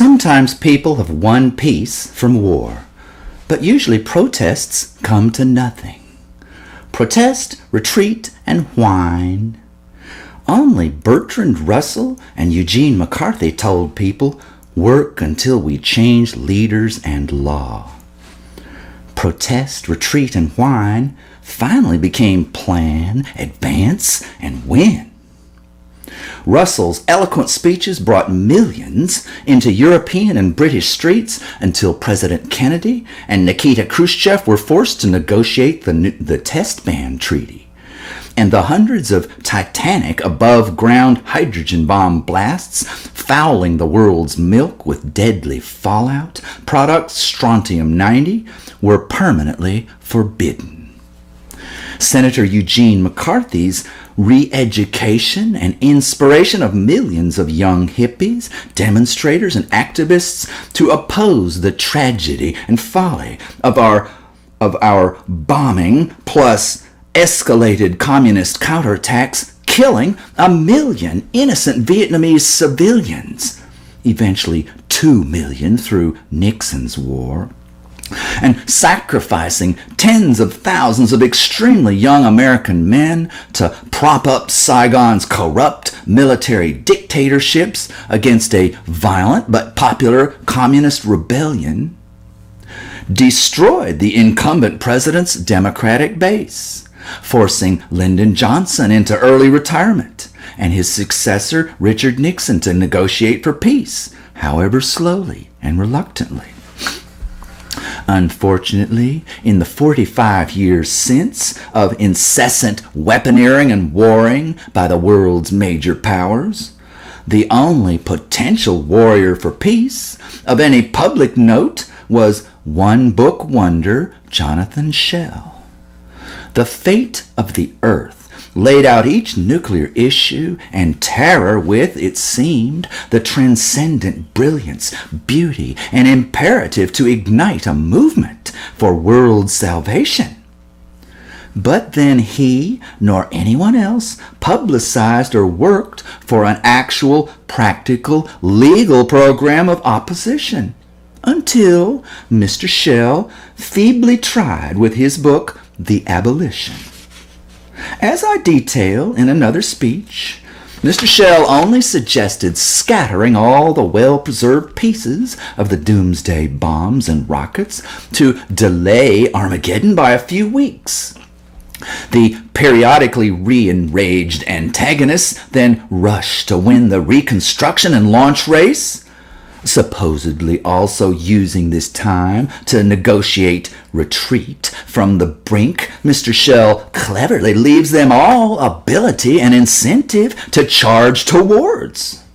Sometimes people have won peace from war, but usually protests come to nothing. Protest, retreat, and whine. Only Bertrand Russell and Eugene McCarthy told people, work until we change leaders and law. Protest, retreat, and whine finally became plan, advance, and win. Russell's eloquent speeches brought millions into European and British streets until President Kennedy and Nikita Khrushchev were forced to negotiate the Test Ban Treaty. And the hundreds of titanic above-ground hydrogen bomb blasts fouling the world's milk with deadly fallout, product strontium-90, were permanently forbidden. Senator Eugene McCarthy's re-education and inspiration of millions of young hippies, demonstrators, and activists to oppose the tragedy and folly of our bombing plus escalated communist counterattacks, killing 1 million innocent Vietnamese civilians, eventually 2 million through Nixon's war, and sacrificing tens of thousands of extremely young American men to prop up Saigon's corrupt military dictatorships against a violent but popular communist rebellion, destroyed the incumbent president's Democratic base, forcing Lyndon Johnson into early retirement and his successor Richard Nixon to negotiate for peace, however slowly and reluctantly. Unfortunately, in the 45 years since of incessant weaponeering and warring by the world's major powers, the only potential warrior for peace of any public note was one-book wonder Jonathan Schell. The Fate of the Earth laid out each nuclear issue and terror with, it seemed, the transcendent brilliance, beauty, and imperative to ignite a movement for world salvation. But then he, nor anyone else, publicized or worked for an actual, practical, legal program of opposition, until Mr. Schell feebly tried with his book, The Abolition. As I detail in another speech, Mr. Schell only suggested scattering all the well-preserved pieces of the doomsday bombs and rockets to delay Armageddon by a few weeks. The periodically re-enraged antagonists then rushed to win the reconstruction and launch race, supposedly also using this time to negotiate retreat from the brink. Mr. Schell cleverly leaves them all ability and incentive to charge towards.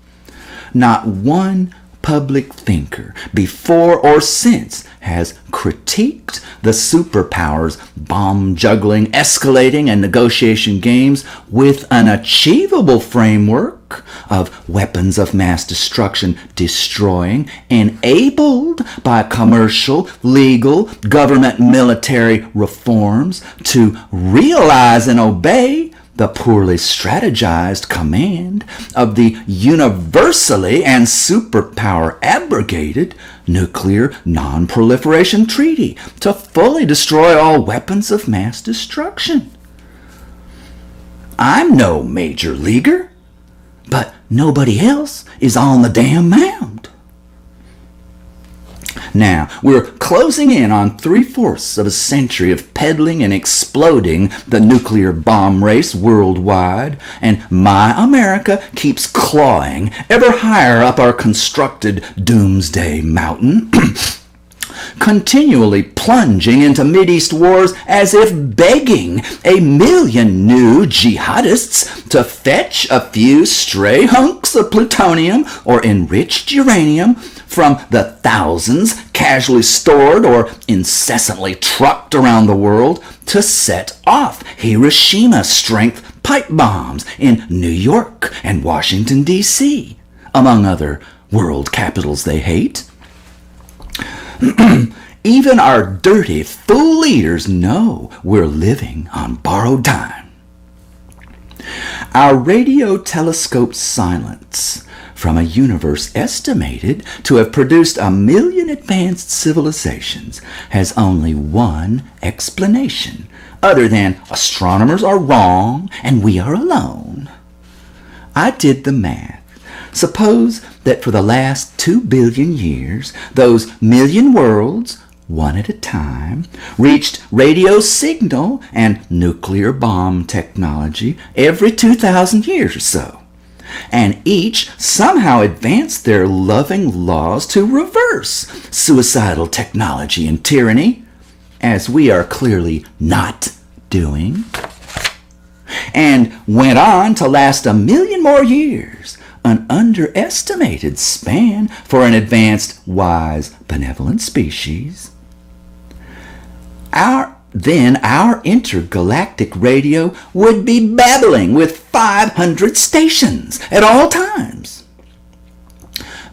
Not one public thinker before or since has critiqued the superpowers' bomb-juggling, escalating, and negotiation games with an achievable framework of weapons of mass destruction destroying, enabled by commercial, legal, government, military reforms to realize and obey the poorly strategized command of the universally and superpower abrogated Nuclear Non-Proliferation Treaty to fully destroy all weapons of mass destruction. I'm no major leaguer, but nobody else is on the damn mound. Now, we're closing in on 3/4 of a century of peddling and exploding the nuclear bomb race worldwide, and my America keeps clawing ever higher up our constructed doomsday mountain, continually plunging into Mideast wars as if begging 1 million new jihadists to fetch a few stray hunks of plutonium or enriched uranium from the thousands casually stored or incessantly trucked around the world to set off Hiroshima-strength pipe bombs in New York and Washington, D.C., among other world capitals they hate. Even our dirty fool leaders know we're living on borrowed time. Our radio telescope silence from a universe estimated to have produced 1,000,000 advanced civilizations has only one explanation, other than astronomers are wrong and we are alone. I did the math. Suppose that for the last 2 billion years, those 1,000,000 worlds, one at a time, reached radio signal and nuclear bomb technology every 2,000 years or so, and each somehow advanced their loving laws to reverse suicidal technology and tyranny, as we are clearly not doing, and went on to last 1,000,000 more years, an underestimated span for an advanced, wise, benevolent species. Our intergalactic radio would be babbling with 500 stations at all times.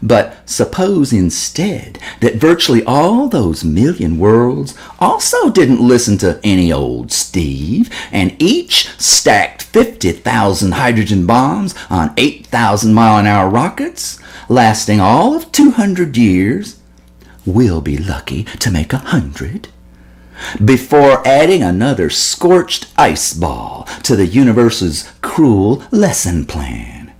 But suppose instead that virtually all those 1,000,000 worlds also didn't listen to any old Steve, and each stacked 50,000 hydrogen bombs on 8,000-mile-an-hour rockets, lasting all of 200 years. We'll be lucky to make 100. Before adding another scorched ice ball to the universe's cruel lesson plan.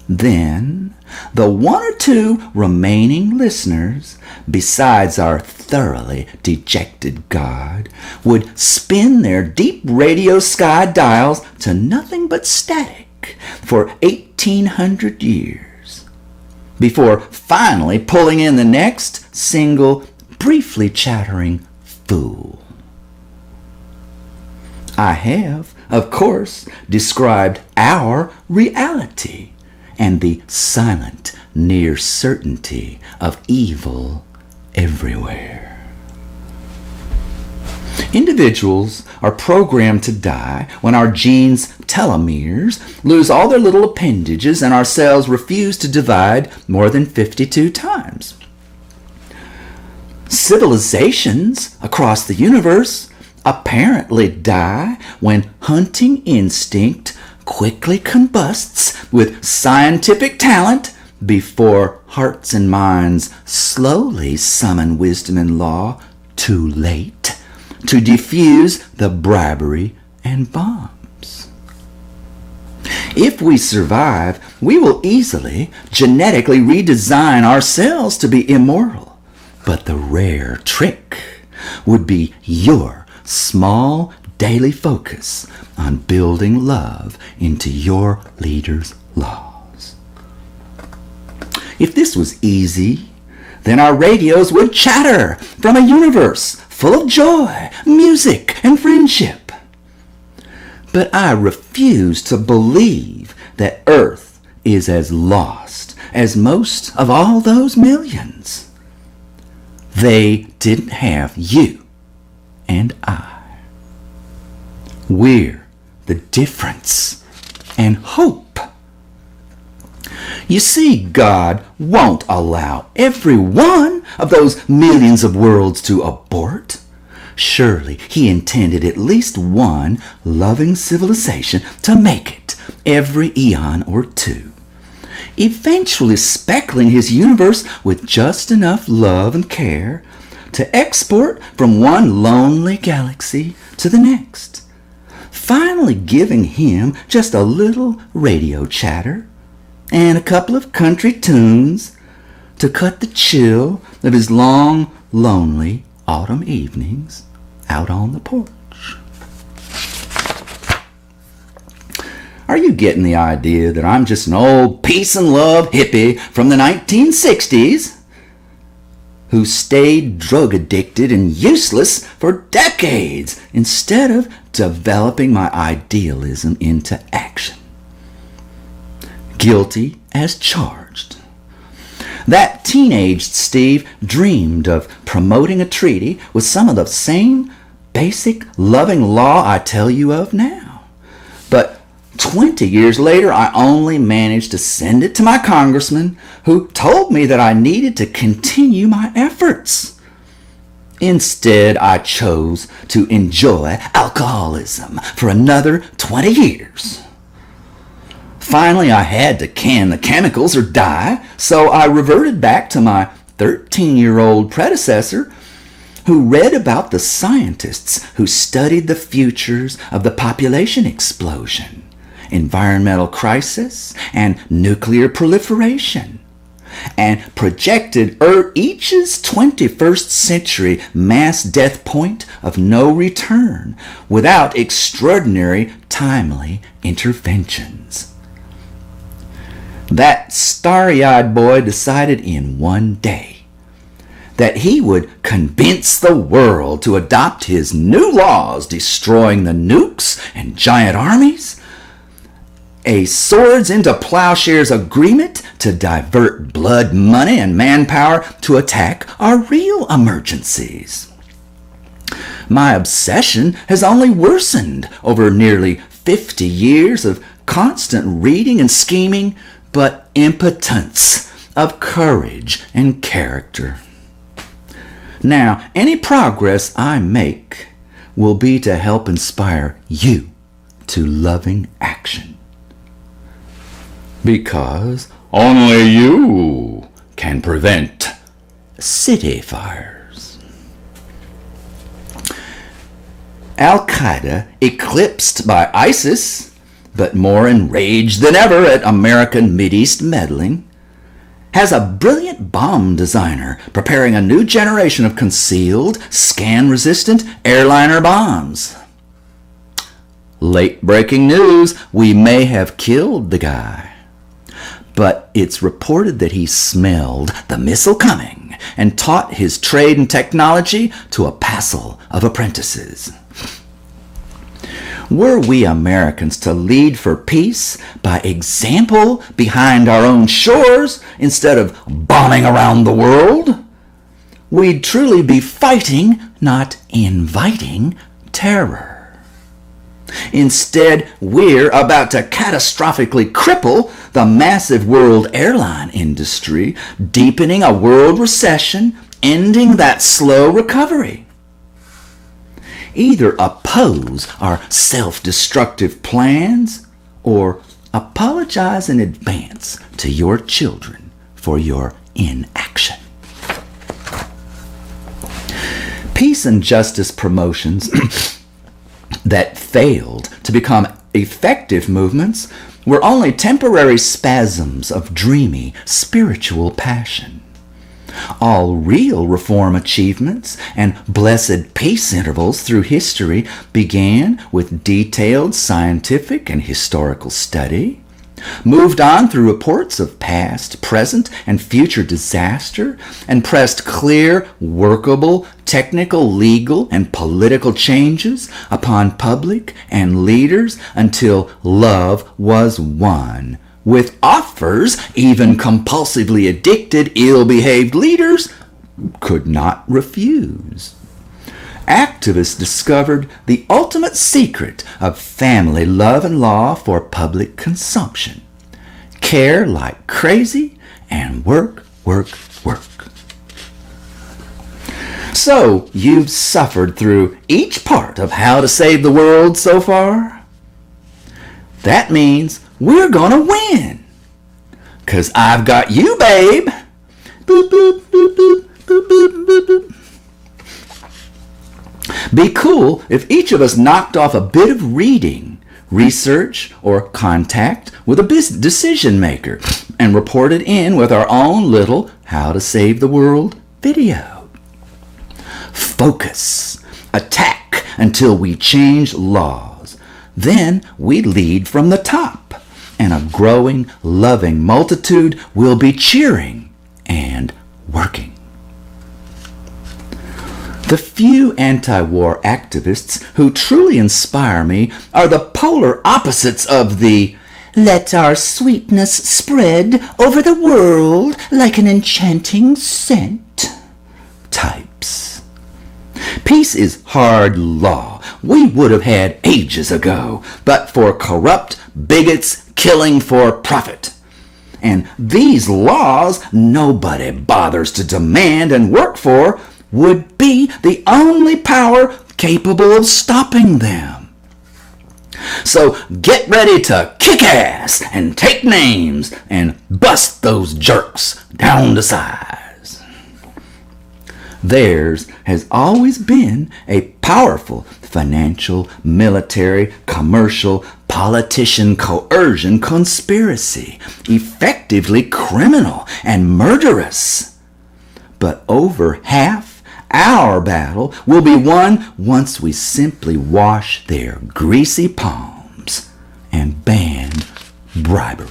Then, the 1 or 2 remaining listeners, besides our thoroughly dejected God, would spin their deep radio sky dials to nothing but static for 1,800 years, before finally pulling in the next single, briefly chattering fool. I have, of course, described our reality and the silent near certainty of evil everywhere. Individuals are programmed to die when our genes' telomeres lose all their little appendages and our cells refuse to divide more than 52 times. Civilizations across the universe apparently die when hunting instinct quickly combusts with scientific talent before hearts and minds slowly summon wisdom and law too late to defuse the bribery and bombs. If we survive, we will easily genetically redesign ourselves to be immortal. But the rare trick would be your small daily focus on building love into your leader's laws. If this was easy, then our radios would chatter from a universe full of joy, music, and friendship. But I refuse to believe that Earth is as lost as most of all those millions. They didn't have you and I. We're the difference and hope. You see, God won't allow every one of those millions of worlds to abort. Surely He intended at least one loving civilization to make it every eon or two, eventually speckling His universe with just enough love and care to export from one lonely galaxy to the next, finally giving Him just a little radio chatter and a couple of country tunes to cut the chill of His long, lonely autumn evenings out on the porch. Are you getting the idea that I'm just an old peace and love hippie from the 1960s who stayed drug addicted and useless for decades instead of developing my idealism into action? Guilty as charged. That teenaged Steve dreamed of promoting a treaty with some of the same basic loving law I tell you of now. But 20 years later, I only managed to send it to my congressman, who told me that I needed to continue my efforts. Instead, I chose to enjoy alcoholism for another 20 years. Finally, I had to can the chemicals or die, so I reverted back to my 13-year-old predecessor who read about the scientists who studied the futures of the population explosion, environmental crisis, and nuclear proliferation, and projected each's 21st century mass death point of no return without extraordinary timely interventions. That starry-eyed boy decided in one day that he would convince the world to adopt his new laws destroying the nukes and giant armies, a swords into plowshares agreement to divert blood money and manpower to attack our real emergencies. My obsession has only worsened over nearly 50 years of constant reading and scheming, but impotence of courage and character. Now, any progress I make will be to help inspire you to loving action. Because only you can prevent city fires. Al-Qaeda, eclipsed by ISIS, but more enraged than ever at American Mideast meddling, has a brilliant bomb designer preparing a new generation of concealed, scan-resistant airliner bombs. Late-breaking news, we may have killed the guy. But it's reported that he smelled the missile coming and taught his trade and technology to a passel of apprentices. Were we Americans to lead for peace by example behind our own shores instead of bombing around the world, we'd truly be fighting, not inviting, terror. Instead, we're about to catastrophically cripple the massive world airline industry, deepening a world recession, ending that slow recovery. Either oppose our self-destructive plans or apologize in advance to your children for your inaction. Peace and justice promotions that failed to become effective movements were only temporary spasms of dreamy spiritual passion. All real reform achievements and blessed peace intervals through history began with detailed scientific and historical study, moved on through reports of past, present, and future disaster, and pressed clear, workable, technical, legal, and political changes upon public and leaders until love was won, with offers even compulsively addicted, ill-behaved leaders could not refuse. Activists discovered the ultimate secret of family love and law for public consumption. Care like crazy and work, work, work. So, you've suffered through each part of How to Save the World so far? That means we're gonna win. 'Cause I've got you, babe. Boop, boop, boop, boop, boop, boop, boop, boop. Be cool if each of us knocked off a bit of reading, research, or contact with a decision maker and reported in with our own little How to Save the World video. Focus. Attack until we change laws. Then we lead from the top, and a growing, loving multitude will be cheering and working. The few anti-war activists who truly inspire me are the polar opposites of the "let our sweetness spread over the world like an enchanting scent" types. Peace is hard law. We would have had ages ago, but for corrupt bigots killing for profit. And these laws nobody bothers to demand and work for would be the only power capable of stopping them. So get ready to kick ass and take names and bust those jerks down to size. Theirs has always been a powerful financial, military, commercial, politician coercion conspiracy, effectively criminal and murderous. But over half our battle will be won once we simply wash their greasy palms and ban bribery.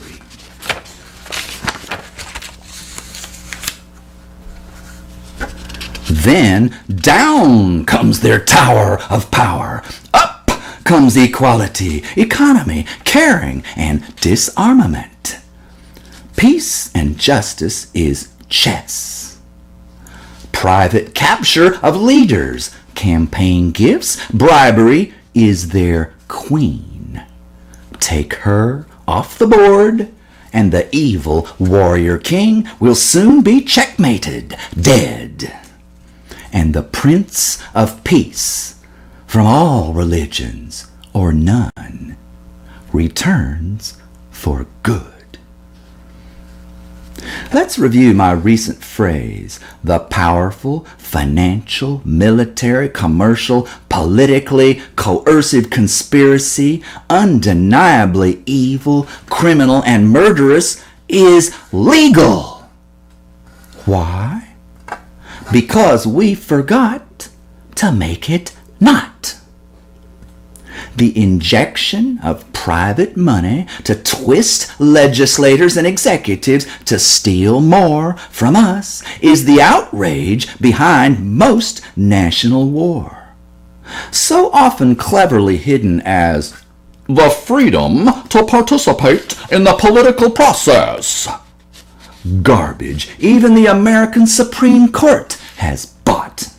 Then down comes their tower of power. Up comes equality, economy, caring, and disarmament. Peace and justice is chess. Private capture of leaders, campaign gifts, bribery is their queen. Take her off the board, and the evil warrior king will soon be checkmated, dead. And the Prince of Peace, from all religions or none, returns for good. Let's review my recent phrase, the powerful, financial, military, commercial, politically coercive conspiracy, undeniably evil, criminal, and murderous, is legal. Why? Because we forgot to make it not. The injection of private money to twist legislators and executives to steal more from us is the outrage behind most national war. So often cleverly hidden as the freedom to participate in the political process. Garbage even the American Supreme Court has bought.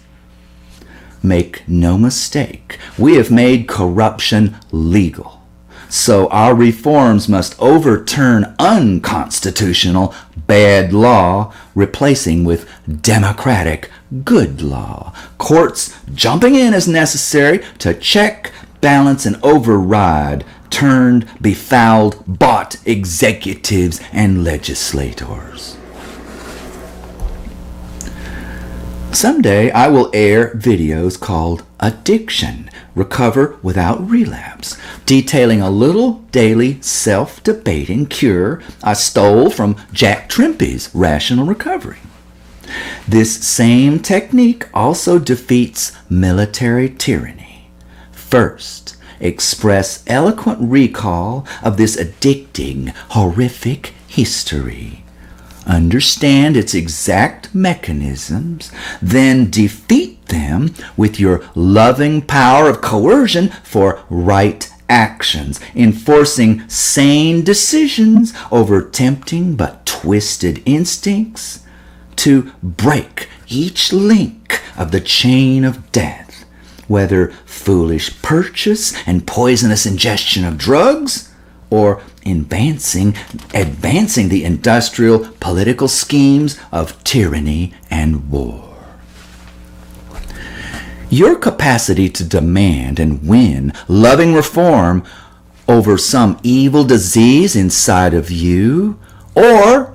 Make no mistake, we have made corruption legal. So our reforms must overturn unconstitutional bad law, replacing with democratic good law. Courts jumping in as necessary to check, balance, and override turned, befouled, bought executives and legislators. Someday I will air videos called Addiction, Recover Without Relapse, detailing a little daily self-debating cure I stole from Jack Trimpey's Rational Recovery. This same technique also defeats military tyranny. First, express eloquent recall of this addicting, horrific history. Understand its exact mechanisms, then defeat them with your loving power of coercion for right actions, enforcing sane decisions over tempting but twisted instincts to break each link of the chain of death, whether foolish purchase and poisonous ingestion of drugs, or advancing the industrial political schemes of tyranny and war. Your capacity to demand and win loving reform over some evil disease inside of you, or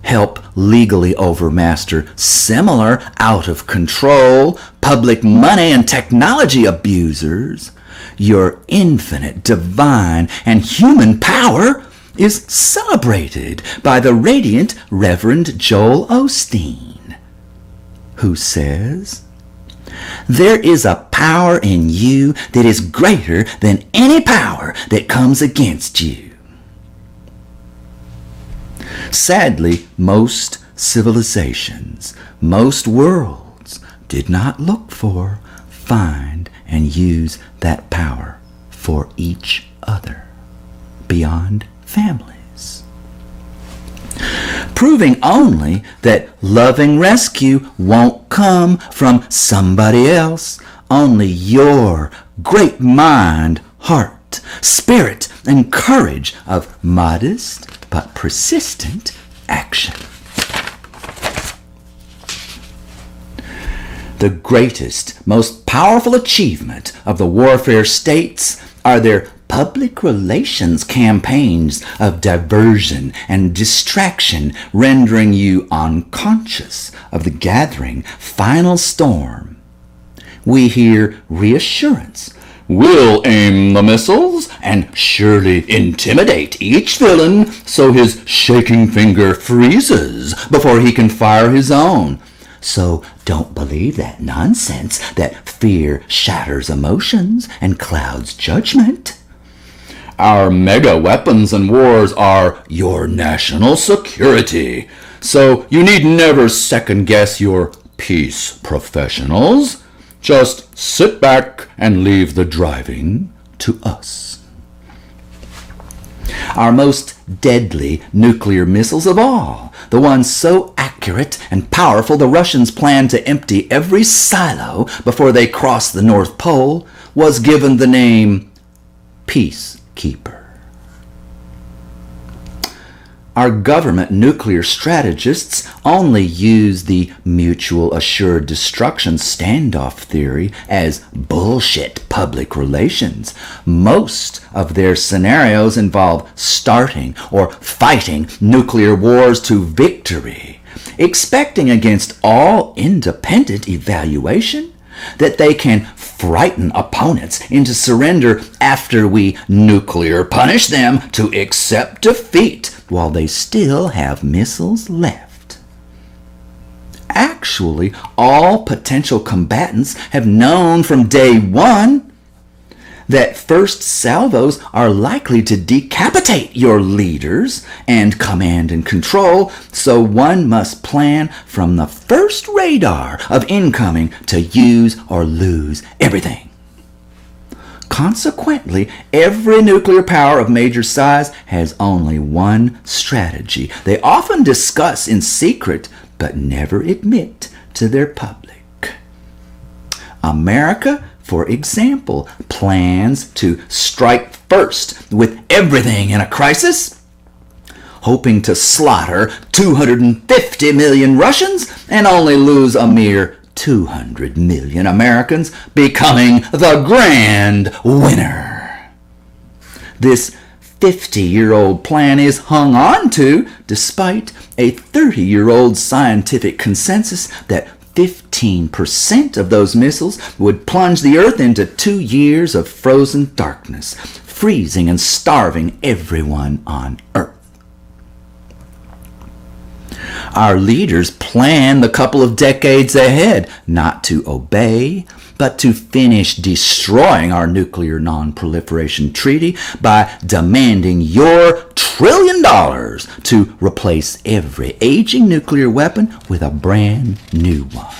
help legally overmaster similar out-of-control public money and technology abusers, your infinite, divine, and human power is celebrated by the radiant Reverend Joel Osteen, who says, "There is a power in you that is greater than any power that comes against you." Sadly, most civilizations, most worlds did not look for, find, and use that power for each other beyond families. Proving only that loving rescue won't come from somebody else, only your great mind, heart, spirit, and courage of modest but persistent action. The greatest, most powerful achievement of the warfare states are their public relations campaigns of diversion and distraction, rendering you unconscious of the gathering final storm. We hear reassurance. We'll aim the missiles and surely intimidate each villain so his shaking finger freezes before he can fire his own. So don't believe that nonsense that fear shatters emotions and clouds judgment. Our mega weapons and wars are your national security, so you need never second guess your peace professionals. Just sit back and leave the driving to us. Our most deadly nuclear missiles of all, the ones so accurate and powerful the Russians planned to empty every silo before they crossed the North Pole, was given the name Peacekeeper. Our government nuclear strategists only use the mutual assured destruction standoff theory as bullshit public relations. Most of their scenarios involve starting or fighting nuclear wars to victory, expecting against all independent evaluation that they can frighten opponents into surrender after we nuclear punish them to accept defeat while they still have missiles left. Actually, all potential combatants have known from day one that first salvos are likely to decapitate your leaders and command and control, so one must plan from the first radar of incoming to use or lose everything. Consequently, every nuclear power of major size has only one strategy they often discuss in secret but never admit to their public. America, for example, plans to strike first with everything in a crisis, hoping to slaughter 250 million Russians and only lose a mere 200 million Americans, becoming the grand winner. This 50-year-old plan is hung on to despite a 30-year-old scientific consensus that 15% of those missiles would plunge the Earth into 2 years of frozen darkness, freezing and starving everyone on Earth. Our leaders plan the couple of decades ahead, not to obey, but to finish destroying our nuclear non-proliferation treaty by demanding your $1 trillion to replace every aging nuclear weapon with a brand new one.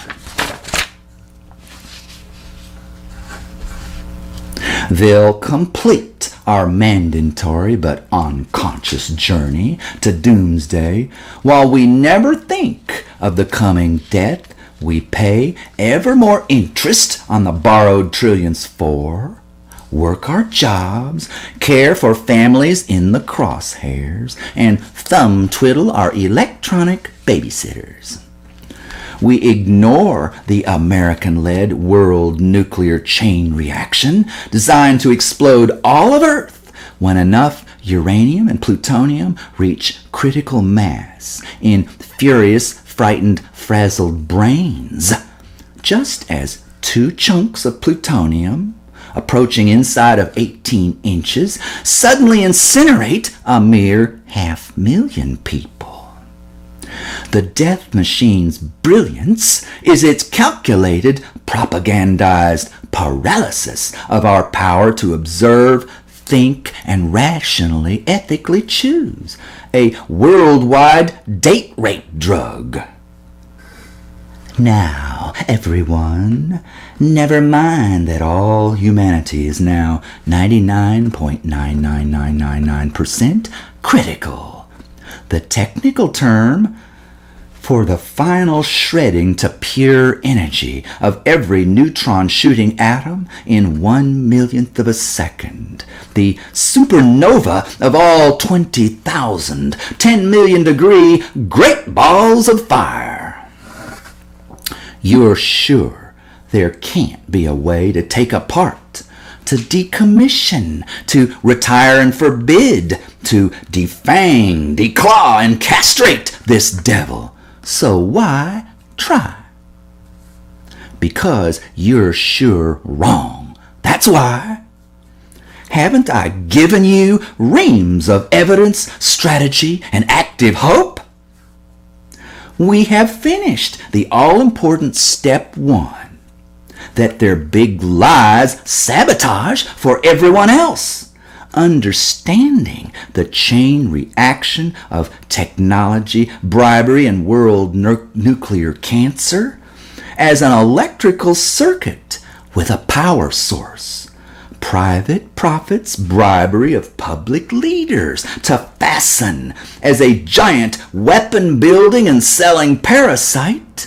They'll complete our mandatory but unconscious journey to doomsday while we never think of the coming death we pay ever more interest on the borrowed trillions for, work our jobs, care for families in the crosshairs, and thumb twiddle our electronic babysitters. We ignore the American-led world nuclear chain reaction designed to explode all of Earth when enough uranium and plutonium reach critical mass in furious, frightened, frazzled brains. Just as 2 chunks of plutonium approaching inside of 18 inches suddenly incinerate a mere 500,000 people. The death machine's brilliance is its calculated, propagandized paralysis of our power to observe, think, and rationally, ethically choose. A worldwide date rape drug. Now, everyone, never mind that all humanity is now 99.99999% critical. The technical term for the final shredding to pure energy of every neutron-shooting atom in 1/1,000,000th of a second. The supernova of all 20,000, 10 million degree great balls of fire. You're sure there can't be a way to take apart, to decommission, to retire and forbid, to defang, declaw, and castrate this devil. So why try? Because you're sure wrong. That's why. Haven't I given you reams of evidence, strategy, and active hope? We have finished the all-important step 1, that their big lies sabotage for everyone else. Understanding the chain reaction of technology, bribery, and world nuclear cancer as an electrical circuit with a power source. Private profits, bribery of public leaders to fasten as a giant weapon building and selling parasite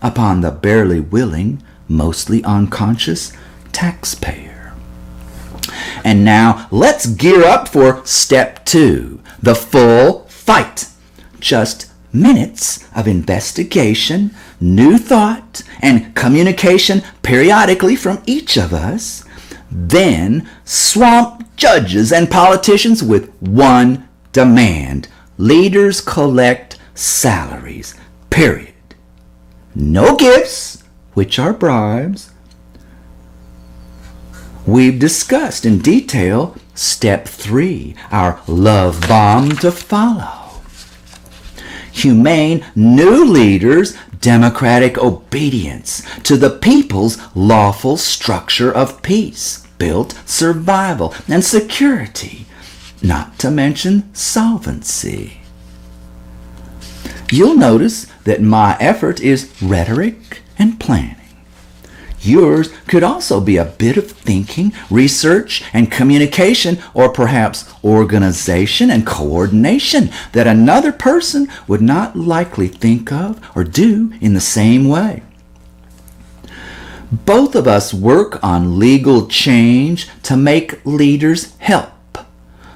upon the barely willing, mostly unconscious taxpayer. And now let's gear up for step 2, the full fight. Just minutes of investigation, new thought, and communication periodically from each of us, then swamp judges and politicians with one demand. Leaders collect salaries, period. No gifts, which are bribes. We've discussed in detail step 3, our love bomb to follow. Humane new leaders, democratic obedience to the people's lawful structure of peace, built survival and security, not to mention solvency. You'll notice that my effort is rhetoric and planning. Yours could also be a bit of thinking, research, and communication, or perhaps organization and coordination that another person would not likely think of or do in the same way. Both of us work on legal change to make leaders help,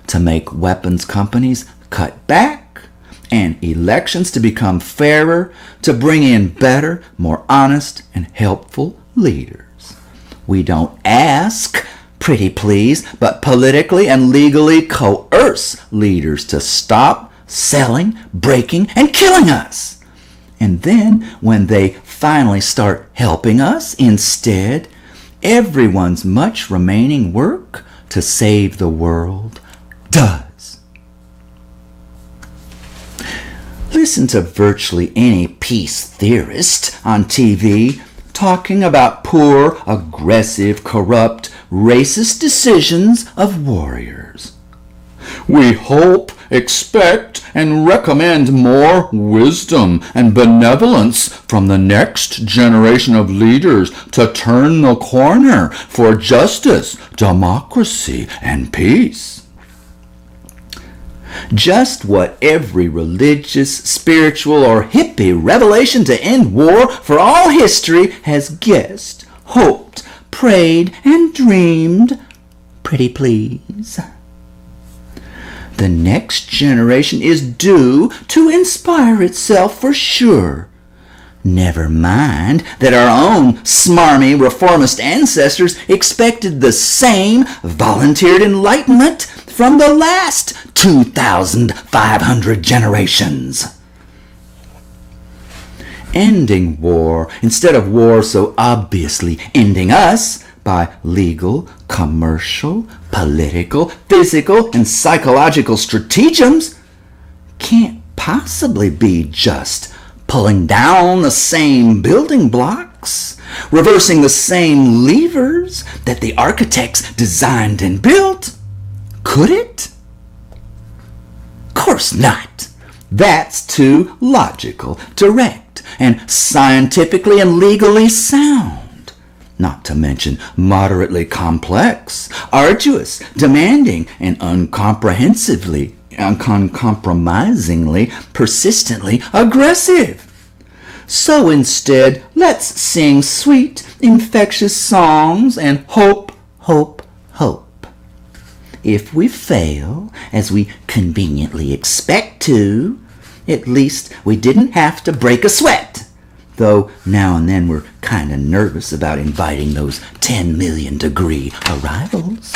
to make weapons companies cut back, and elections to become fairer, to bring in better, more honest, and helpful leaders. We don't ask, pretty please, but politically and legally coerce leaders to stop selling, breaking, and killing us. And then when they finally start helping us instead, everyone's much remaining work to save the world does. Listen to virtually any peace theorist on TV talking about poor, aggressive, corrupt, racist decisions of warriors. We hope, expect, and recommend more wisdom and benevolence from the next generation of leaders to turn the corner for justice, democracy, and peace. Just what every religious, spiritual, or hippie revelation to end war for all history has guessed, hoped, prayed, and dreamed. Pretty please. The next generation is due to inspire itself for sure. Never mind that our own smarmy reformist ancestors expected the same volunteered enlightenment from the last 2,500 generations. Ending war instead of war so obviously ending us by legal, commercial, political, physical, and psychological stratagems can't possibly be just pulling down the same building blocks, reversing the same levers that the architects designed and built. Could it? Of course not. That's too logical, direct, and scientifically and legally sound. Not to mention moderately complex, arduous, demanding, and uncompromisingly, persistently aggressive. So instead, let's sing sweet, infectious songs and hope, hope, hope. If we fail, as we conveniently expect to, at least we didn't have to break a sweat. though now and then we're kind of nervous about inviting those 10 million degree arrivals.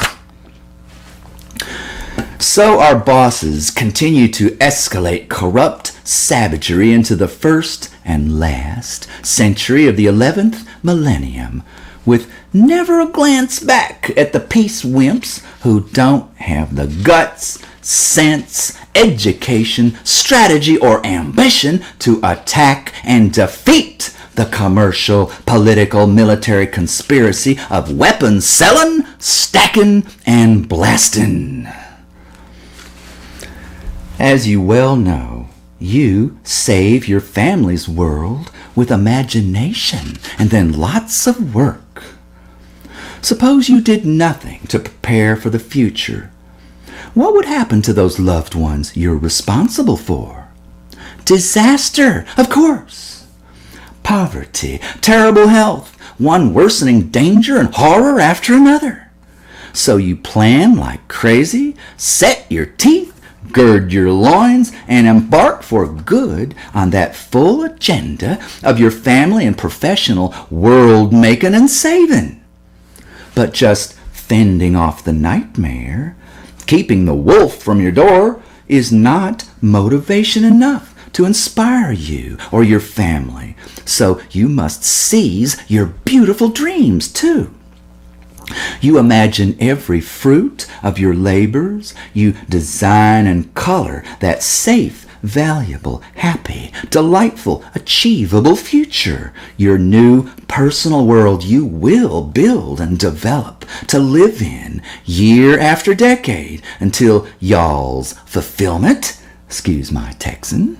So our bosses continue to escalate corrupt savagery into the first and last century of the 11th millennium, with never a glance back at the peace wimps who don't have the guts, sense, education, strategy, or ambition to attack and defeat the commercial, political, military conspiracy of weapons selling, stacking, and blasting. As you well know, you save your family's world with imagination and then lots of work. Suppose you did nothing to prepare for the future. What would happen to those loved ones you're responsible for? Disaster, of course. Poverty, terrible health, one worsening danger and horror after another. So you plan like crazy, set your teeth, gird your loins, and embark for good on that full agenda of your family and professional world-making and saving. But just fending off the nightmare, keeping the wolf from your door, is not motivation enough to inspire you or your family. So you must seize your beautiful dreams too. You imagine every fruit of your labors. You design and color that safe, valuable, happy, delightful, achievable future. Your new personal world you will build and develop to live in year after decade until y'all's fulfillment, excuse my Texan,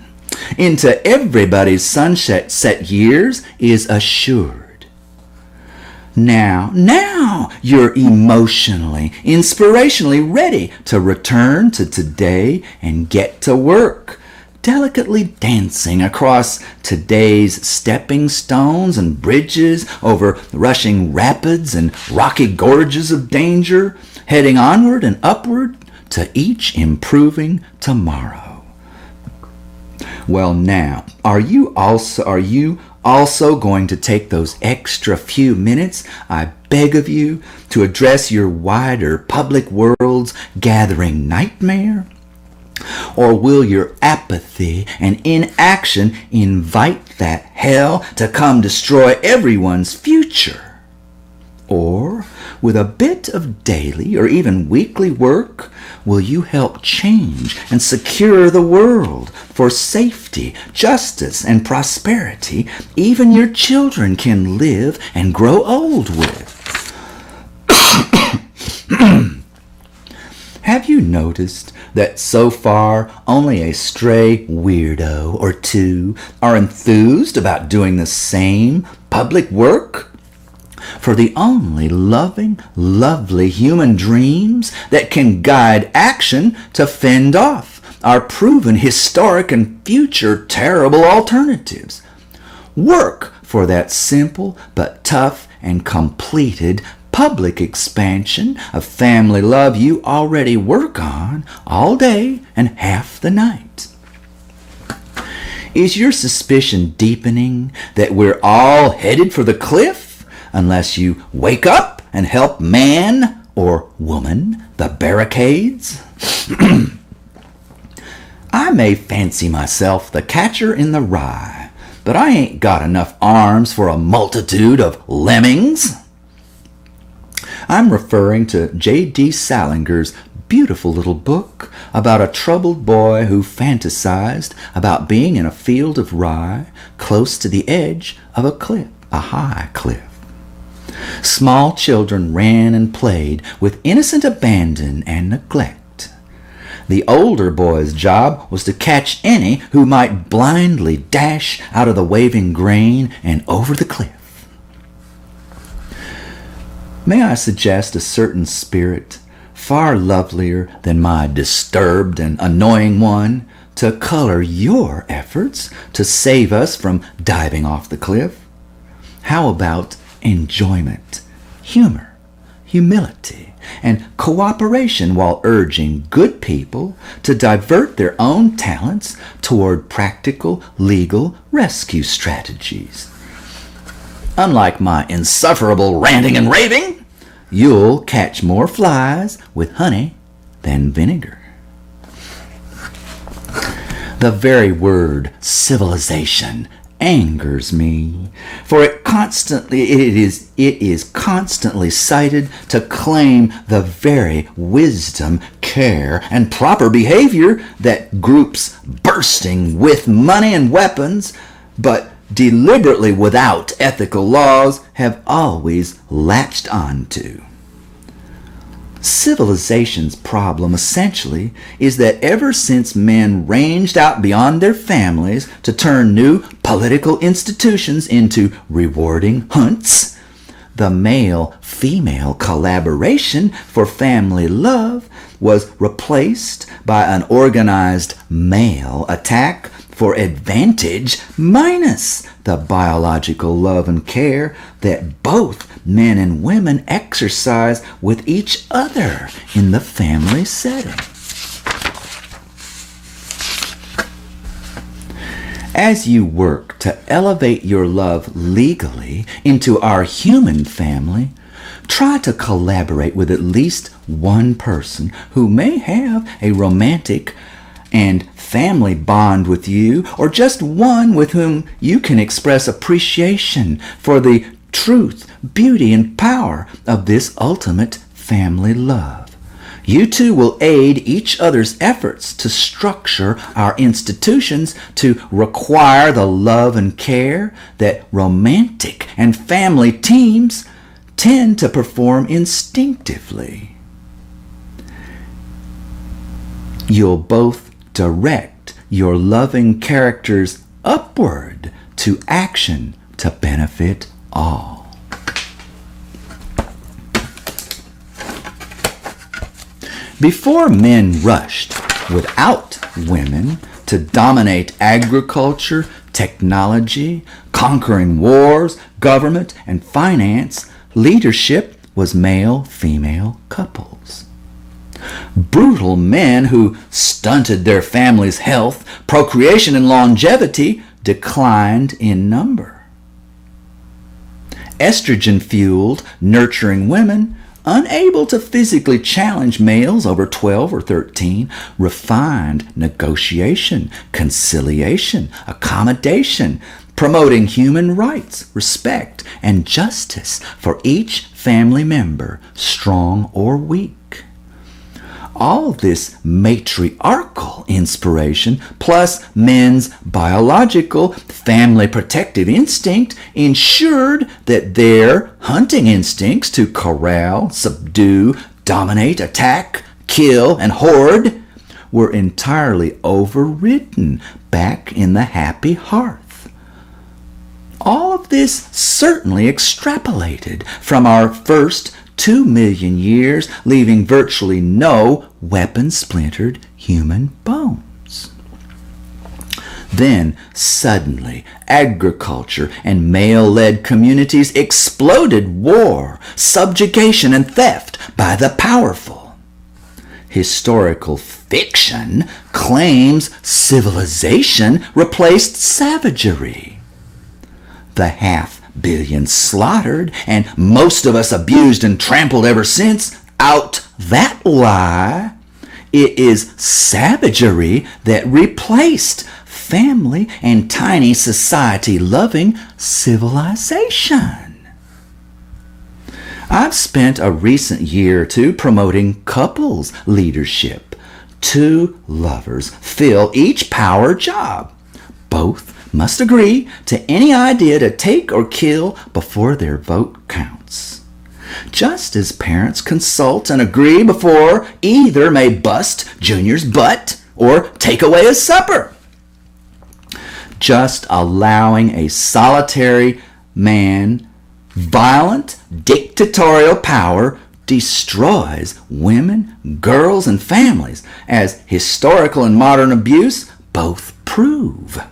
into everybody's sunset set years is assured. Now you're emotionally, inspirationally ready to return to today and get to work, delicately dancing across today's stepping stones and bridges over rushing rapids and rocky gorges of danger, heading onward and upward to each improving tomorrow. Well, now, are you also going to take those extra few minutes, I beg of you, to address your wider public world's gathering nightmare? Or will your apathy and inaction invite that hell to come destroy everyone's future? Or, with a bit of daily or even weekly work, will you help change and secure the world for safety, justice, and prosperity even your children can live and grow old with? Have you noticed that so far only a stray weirdo or two are enthused about doing the same public work? For the only loving, lovely human dreams that can guide action to fend off our proven historic and future terrible alternatives. Work for that simple but tough and completed public expansion of family love you already work on all day and half the night. Is your suspicion deepening that we're all headed for the cliff unless you wake up and help man or woman the barricades? I may fancy myself the catcher in the rye, but I ain't got enough arms for a multitude of lemmings. I'm referring to J.D. Salinger's beautiful little book about a troubled boy who fantasized about being in a field of rye close to the edge of a cliff, a high cliff. Small children ran and played with innocent abandon and neglect. The older boy's job was to catch any who might blindly dash out of the waving grain and over the cliff. May I suggest a certain spirit, far lovelier than my disturbed and annoying one, to color your efforts to save us from diving off the cliff? How about enjoyment, humor, humility, and cooperation while urging good people to divert their own talents toward practical legal rescue strategies. Unlike my insufferable ranting and raving, you'll catch more flies with honey than vinegar. The very word civilization angers me, for it is constantly cited to claim the very wisdom, care, and proper behavior that groups bursting with money and weapons, but deliberately without ethical laws, have always latched onto. Civilization's problem, essentially, is that ever since men ranged out beyond their families to turn new political institutions into rewarding hunts, the male-female collaboration for family love was replaced by an organized male attack for advantage minus the biological love and care that both men and women exercise with each other in the family setting. As you work to elevate your love legally into our human family, try to collaborate with at least one person who may have a romantic and family bond with you, or just one with whom you can express appreciation for the truth, beauty, and power of this ultimate family love. You two will aid each other's efforts to structure our institutions to require the love and care that romantic and family teams tend to perform instinctively. You'll both direct your loving characters upward to action to benefit all. Before men rushed without women to dominate agriculture, technology, conquering wars, government, and finance, leadership was male-female couples. Brutal men who stunted their family's health, procreation, and longevity declined in number. Estrogen-fueled, nurturing women, unable to physically challenge males over 12 or 13, refined negotiation, conciliation, accommodation, promoting human rights, respect, and justice for each family member, strong or weak. All this matriarchal inspiration, plus men's biological family protective instinct, ensured that their hunting instincts to corral, subdue, dominate, attack, kill, and hoard were entirely overridden back in the happy hearth. All of this certainly extrapolated from our first 2 million years, leaving virtually no weapon-splintered human bones. Then, suddenly, agriculture and male-led communities exploded war, subjugation, and theft by the powerful. Historical fiction claims civilization replaced savagery. The half-billion slaughtered, and most of us abused and trampled ever since, out that lie. It is savagery that replaced family and tiny society-loving civilization. I've spent a recent year or two promoting couples leadership. 2 lovers fill each power job. Both must agree to any idea to take or kill before their vote counts. Just as parents consult and agree before either may bust Junior's butt or take away his supper. Just allowing a solitary man violent dictatorial power destroys women, girls, and families, as historical and modern abuse both prove.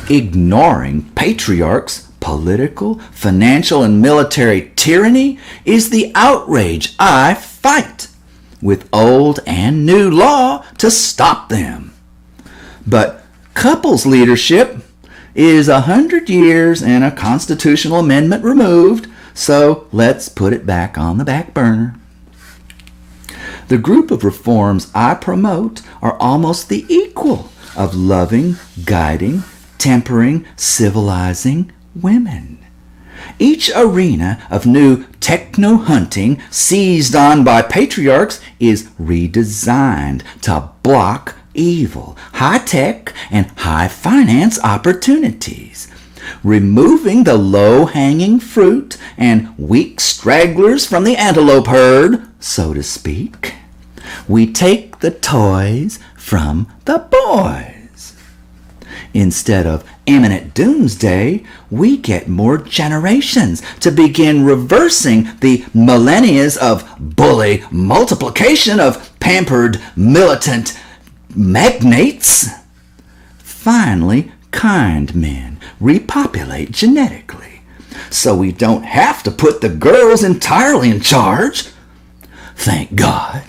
Ignoring patriarchs' political, financial, and military tyranny is the outrage I fight with old and new law to stop them. But couples leadership is 100 years and a constitutional amendment removed, so let's put it back on the back burner. The group of reforms I promote are almost the equal of loving, guiding, tempering, civilizing women. Each arena of new techno-hunting seized on by patriarchs is redesigned to block evil, high-tech, and high-finance opportunities, removing the low-hanging fruit and weak stragglers from the antelope herd, so to speak. We take the toys from the boys. Instead of imminent doomsday, we get more generations to begin reversing the millennias of bully multiplication of pampered militant magnates. Finally, kind men repopulate genetically, so we don't have to put the girls entirely in charge. Thank God.